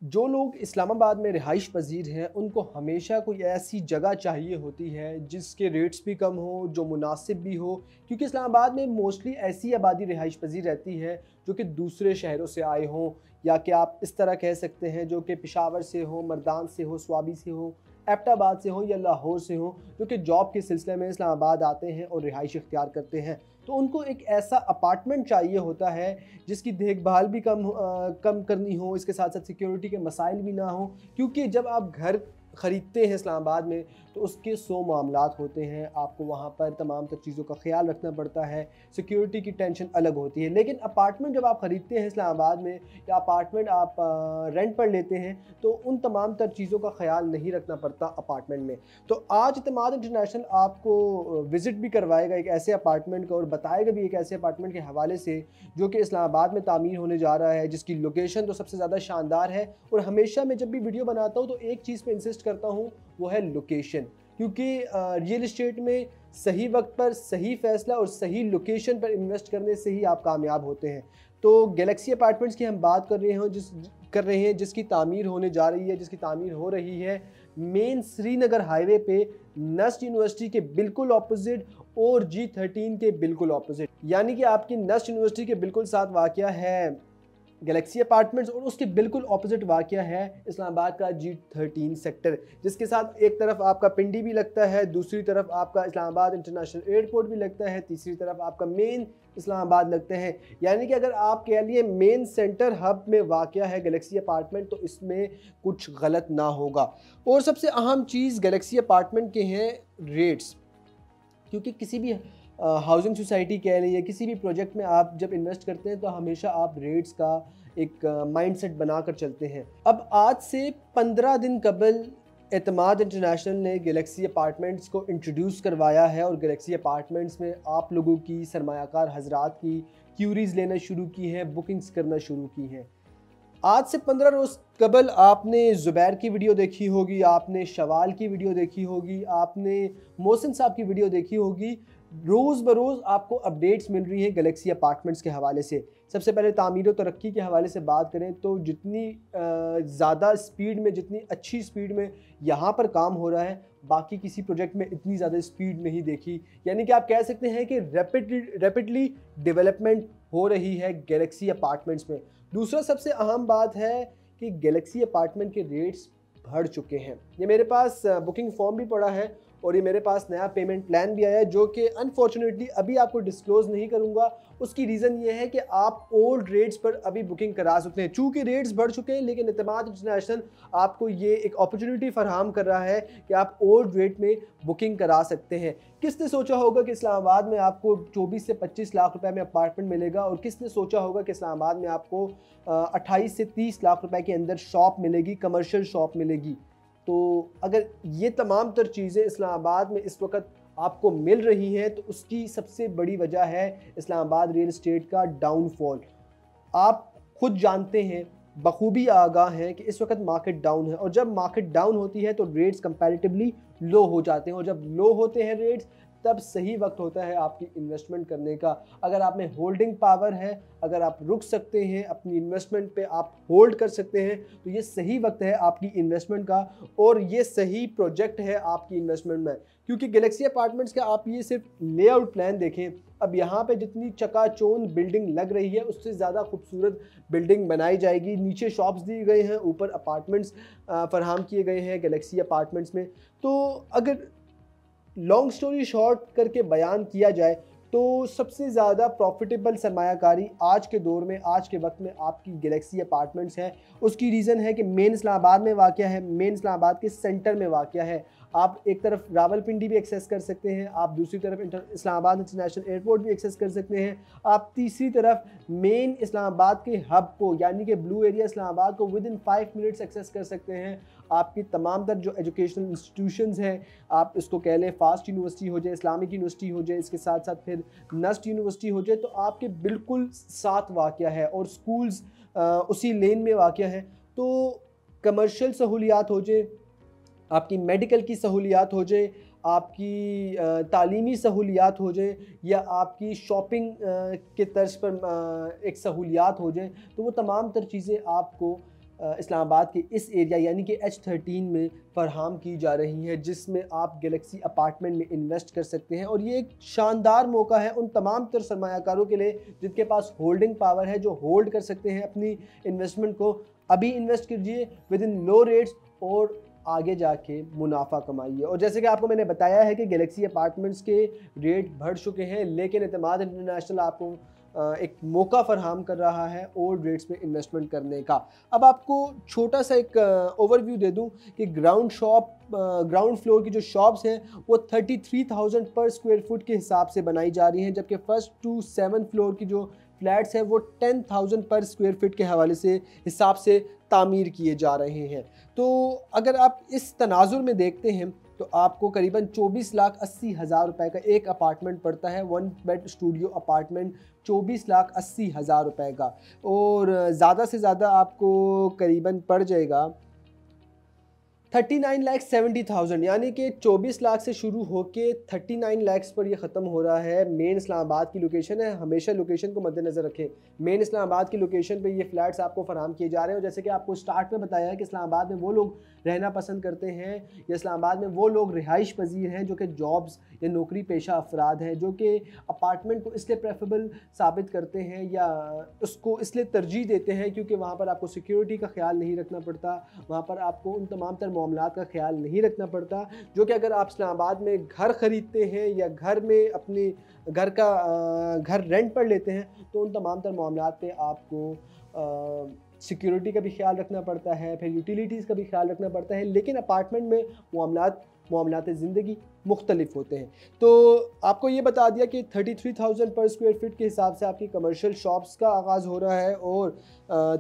जो लोग इस्लामाबाद में रिहाइश पजीर हैं उनको हमेशा कोई ऐसी जगह चाहिए होती है जिसके रेट्स भी कम हो, जो मुनासिब भी हो, क्योंकि इस्लामाबाद में मोस्टली ऐसी आबादी रिहाइश पजीर रहती है जो कि दूसरे शहरों से आए हों, या कि आप इस तरह कह सकते हैं जो कि पेशावर से हो, मर्दान से हो, स्वाबी से हो, एबटाबाद से हो या लाहौर से हो, जो कि जॉब के सिलसिले में इस्लामाबाद आते हैं और रिहाइश इख्तियार करते हैं। तो उनको एक ऐसा अपार्टमेंट चाहिए होता है जिसकी देखभाल भी कम करनी हो, इसके साथ साथ सिक्योरिटी के मसाइल भी ना हो, क्योंकि जब आप घर ख़रीदते हैं इस्लामाबाद में तो उसके 100 मामलात होते हैं। आपको वहाँ पर तमाम तर चीज़ों का ख्याल रखना पड़ता है, सिक्योरिटी की टेंशन अलग होती है। लेकिन अपार्टमेंट जब आप ख़रीदते हैं इस्लामाबाद में, या अपार्टमेंट आप रेंट पर लेते हैं, तो उन तमाम तर चीज़ों का ख्याल नहीं रखना पड़ता अपार्टमेंट में। तो आज इत्तेमाद इंटरनेशनल आपको विज़िट भी करवाएगा एक ऐसे अपार्टमेंट का, और बताएगा भी एक ऐसे अपार्टमेंट के हवाले से जो कि इस्लामाबाद में तामीर होने जा रहा है, जिसकी लोकेशन तो सबसे ज़्यादा शानदार है। और हमेशा मैं जब भी वीडियो बनाता हूँ तो एक चीज़ पे इंसिस्ट करता हूँ, वो है लोकेशन, क्योंकि रियल इस्टेट में सही वक्त पर सही फ़ैसला और सही लोकेशन पर इन्वेस्ट करने से ही आप कामयाब होते हैं। तो गैलेक्सी अपार्टमेंट्स की हम बात कर रहे हैं जिसकी तामीर होने जा रही है, जिसकी तामीर हो रही है मेन श्रीनगर हाईवे पे, नस्ट यूनिवर्सिटी के बिल्कुल ऑपोजिट और G13 के बिल्कुल ऑपोजिट, यानी कि आपकी नस्ट यूनिवर्सिटी के बिल्कुल साथ वाक़या है गैलेक्सी अपार्टमेंट्स, और उसके बिल्कुल ऑपोजिट वाक़या है इस्लामाबाद का G13 सेक्टर, जिसके साथ एक तरफ आपका पिंडी भी लगता है, दूसरी तरफ आपका इस्लामाबाद इंटरनेशनल एयरपोर्ट भी लगता है, तीसरी तरफ आपका मेन इस्लामाबाद लगते हैं। यानी कि अगर आप कह लिए मेन सेंटर हब में वाक़या है गैलेक्सी अपार्टमेंट, तो इसमें कुछ गलत ना होगा। और सबसे अहम चीज़ गैलेक्सी अपार्टमेंट के हैं रेट्स, क्योंकि किसी भी हाउसिंग सोसाइटी कह लें या किसी भी प्रोजेक्ट में आप जब इन्वेस्ट करते हैं तो हमेशा आप रेट्स का एक माइंडसेट बनाकर चलते हैं। अब आज से 15 दिन कबल एतमाद इंटरनेशनल ने गैलेक्सी अपार्टमेंट्स को इंट्रोड्यूस करवाया है, और गैलेक्सी अपार्टमेंट्स में आप लोगों की सरमायाकार हजरात की क्यूरीज़ लेना शुरू की हैं, बुकिंग्स करना शुरू की हैं। आज से 15 रोज़ कबल आपने ज़ुबैर की वीडियो देखी होगी, आपने शवाल की वीडियो देखी होगी, आपने मोहसिन साहब की वीडियो देखी होगी। रोज़ बरोज़ आपको अपडेट्स मिल रही हैं गैलेक्सी अपार्टमेंट्स के हवाले से। सबसे पहले तामीर और तरक्की के हवाले से बात करें तो जितनी ज़्यादा स्पीड में, जितनी अच्छी स्पीड में यहाँ पर काम हो रहा है, बाकी किसी प्रोजेक्ट में इतनी ज़्यादा स्पीड नहीं देखी। यानी कि आप कह सकते हैं कि रैपिडली डेवलपमेंट हो रही है गैलेक्सी अपार्टमेंट्स में। दूसरा सबसे अहम बात है कि गैलेक्सी अपार्टमेंट के रेट्स बढ़ चुके हैं। ये मेरे पास बुकिंग फॉर्म भी पड़ा है, और ये मेरे पास नया पेमेंट प्लान भी आया है, जो कि अनफॉर्चुनेटली अभी आपको डिस्क्लोज़ नहीं करूंगा। उसकी रीज़न ये है कि आप ओल्ड रेट्स पर अभी बुकिंग करा सकते हैं। चूँकि रेट्स बढ़ चुके हैं, लेकिन एतमाद इंटरनेशनल आपको ये एक अपॉर्चुनिटी फराहम कर रहा है कि आप ओल्ड रेट में बुकिंग करा सकते हैं। किसने सोचा होगा कि इस्लामाबाद में आपको 24 से 25 लाख रुपए में अपार्टमेंट मिलेगा, और किसने सोचा होगा कि इस्लामाबाद में आपको 28 से 30 लाख रुपए के अंदर शॉप मिलेगी, कमर्शियल शॉप मिलेगी। तो अगर ये तमाम तर चीज़ें इस्लामाबाद में इस वक्त आपको मिल रही हैं, तो उसकी सबसे बड़ी वजह है इस्लामाबाद रियल इस्टेट का डाउनफॉल। आप खुद जानते हैं, बखूबी आगाह हैं कि इस वक्त मार्केट डाउन है, और जब मार्केट डाउन होती है तो रेट्स कंपैरेटिवली लो हो जाते हैं, और जब लो होते हैं रेट्स, तब सही वक्त होता है आपकी इन्वेस्टमेंट करने का। अगर आप में होल्डिंग पावर है, अगर आप रुक सकते हैं अपनी इन्वेस्टमेंट पे, आप होल्ड कर सकते हैं, तो ये सही वक्त है आपकी इन्वेस्टमेंट का, और ये सही प्रोजेक्ट है आपकी इन्वेस्टमेंट में। क्योंकि गैलेक्सी अपार्टमेंट्स का आप ये सिर्फ लेआउट प्लान देखें, अब यहाँ पे जितनी चकाचौंध बिल्डिंग लग रही है उससे ज़्यादा खूबसूरत बिल्डिंग बनाई जाएगी। नीचे शॉप्स दिए गए हैं, ऊपर अपार्टमेंट्स फराहम किए गए हैं गैलेक्सी अपार्टमेंट्स में। तो अगर लॉन्ग स्टोरी शॉर्ट करके बयान किया जाए तो सबसे ज़्यादा प्रॉफिटेबल सरमायाकारी आज के दौर में, आज के वक्त में आपकी गैलेक्सी अपार्टमेंट्स है। उसकी रीज़न है कि मेन इस्लामाबाद में वाक़या है, मेन इस्लामाबाद के सेंटर में वाक़या है। आप एक तरफ रावलपिंडी भी एक्सेस कर सकते हैं, आप दूसरी तरफ इस्लामाबाद इंटरनेशनल एयरपोर्ट भी एक्सेस कर सकते हैं, आप तीसरी तरफ मेन इस्लामाबाद के हब को, यानी कि ब्लू एरिया इस्लामाबाद को विद इन 5 मिनट्स एक्सेस कर सकते हैं। आपकी तमाम तर जो एजुकेशनल इंस्टीट्यूशंस हैं, आप इसको कह लें फास्ट यूनिवर्सिटी हो जाए, इस्लामिक यूनिवर्सिटी हो जाए, इसके साथ साथ फिर नस्ट यूनिवर्सिटी हो जाए, तो आपके बिल्कुल साथ वाक़या है, और स्कूल्स उसी लेन में वाक़या है। तो कमर्शियल सहूलियात हो जाए, आपकी मेडिकल की सहूलियात हो जाए, आपकी तालीमी सहूलियात हो जाए, या आपकी शॉपिंग के तर्ज पर एक सहूलियात हो जाए, तो वो तमाम तर चीज़ें आपको इस्लामाबाद के इस एरिया यानी कि H13 में फराहम की जा रही हैं, जिसमें आप गैलेक्सी अपार्टमेंट में इन्वेस्ट कर सकते हैं। और ये एक शानदार मौका है उन तमाम तर सरमायाकारों के लिए जिनके पास होल्डिंग पावर है, जो होल्ड कर सकते हैं अपनी इन्वेस्टमेंट को। अभी इन्वेस्ट कीजिए विद इन लो रेट्स और आगे जाके मुनाफा कमाइए। और जैसे कि आपको मैंने बताया है कि गैलेक्सी अपार्टमेंट्स के रेट बढ़ चुके हैं, लेकिन एतमाद इंटरनेशनल आपको एक मौका फराहम कर रहा है ओल्ड रेट्स में इन्वेस्टमेंट करने का। अब आपको छोटा सा एक ओवरव्यू दे दूं कि ग्राउंड फ्लोर की जो शॉप्स हैं वो 33,000 पर स्क्वायर फुट के हिसाब से बनाई जा रही हैं, जबकि फर्स्ट टू 7th फ्लोर की जो फ्लैट्स हैं वो 10,000 पर स्क्वायर फीट के हवाले से हिसाब से तामीर किए जा रहे हैं। तो अगर आप इस तनाजुर में देखते हैं तो आपको करीबन 24,80,000 रुपए का एक अपार्टमेंट पड़ता है, 1 बेड स्टूडियो अपार्टमेंट 24,80,000 रुपए का। और ज़्यादा से ज़्यादा आपको करीबन पड़ जाएगा 39,70,000, यानी कि 24 लाख से शुरू होके 39 लाख पर ये ख़त्म हो रहा है। मेन इस्लामाबाद की लोकेशन है, हमेशा लोकेशन को मद्देनज़र रखें। मेन इस्लामाबाद की लोकेशन पे ये फ्लैट्स आपको फराहम किए जा रहे हैं। और जैसे कि आपको स्टार्ट में बताया है कि इस्लामाबाद में वो लोग रहना पसंद करते हैं या इस्लामाबाद में वो लोग रिहाइश पजीर हैं जो कि जॉब्स या नौकरी पेशा अफराद हैं, जो कि अपार्टमेंट को इसलिए प्रेफरेबल साबित करते हैं या उसको इसलिए तरजीह देते हैं क्योंकि वहाँ पर आपको सिक्योरिटी का ख्याल नहीं रखना पड़ता, वहाँ पर आपको उन तमाम तर मामलात का ख्याल नहीं रखना पड़ता, जो कि अगर आप इस्लामाबाद में घर ख़रीदते हैं या घर में अपने घर रेंट पर लेते हैं तो उन तमाम तर मामलात पे आपको सिक्योरिटी का भी ख्याल रखना पड़ता है, फिर यूटिलिटीज़ का भी ख्याल रखना पड़ता है। लेकिन अपार्टमेंट में मामलात ज़िंदगी मुख्तलिफ होते हैं। तो आपको ये बता दिया कि 33,000 पर स्क्वायर फीट के हिसाब से आपकी कमर्शियल शॉप्स का आगाज़ हो रहा है और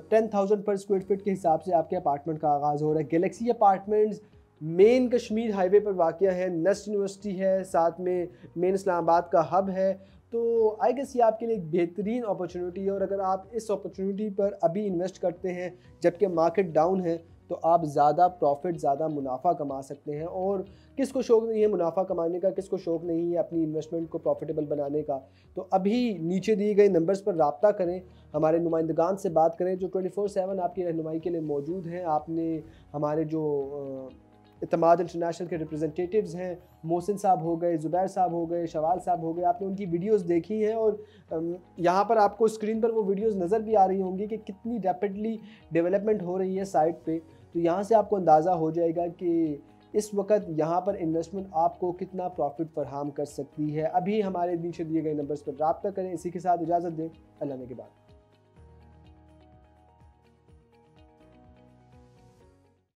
10,000 पर स्क्वायर फीट के हिसाब से आपके अपार्टमेंट का आगाज़ हो रहा है। Galaxy apartments main Kashmir highway पर वाक़या है, नस्ट यूनिवर्सिटी है, साथ में मेन इस्लामाबाद का हब है। तो आई गेस ये आपके लिए एक बेहतरीन अपॉर्चुनिटी है। और अगर आप इस अपॉर्चुनिटी पर अभी इन्वेस्ट करते हैं जबकि मार्केट डाउन है तो आप ज़्यादा प्रॉफिट, ज़्यादा मुनाफा कमा सकते हैं। और किसको शौक़ नहीं है मुनाफा कमाने का, किसको शौक़ नहीं है अपनी इन्वेस्टमेंट को प्रॉफिटेबल बनाने का। तो अभी नीचे दिए गए नंबर्स पर रब्ता करें, हमारे नुमाइंदगान से बात करें जो 24/7 आपकी रहनुमाई के लिए मौजूद हैं। आपने हमारे जो इत्तेमाद इंटरनेशनल के रिप्रेजेंटेटिव्स हैं, मोहसिन साहब हो गए, ज़ुबैर साहब हो गए, शवाल साहब हो गए, आपने उनकी वीडियोस देखी हैं और यहाँ पर आपको स्क्रीन पर वो वीडियोस नज़र भी आ रही होंगी कि कितनी रैपिडली डेवलपमेंट हो रही है साइट पे। तो यहाँ से आपको अंदाज़ा हो जाएगा कि इस वक्त यहाँ पर इन्वेस्टमेंट आपको कितना प्रॉफिट फराहम कर सकती है। अभी हमारे नीचे दिए गए नंबर्स पर रब्ता करें। इसी के साथ इजाज़त दें, अल्लाह ने के बाद।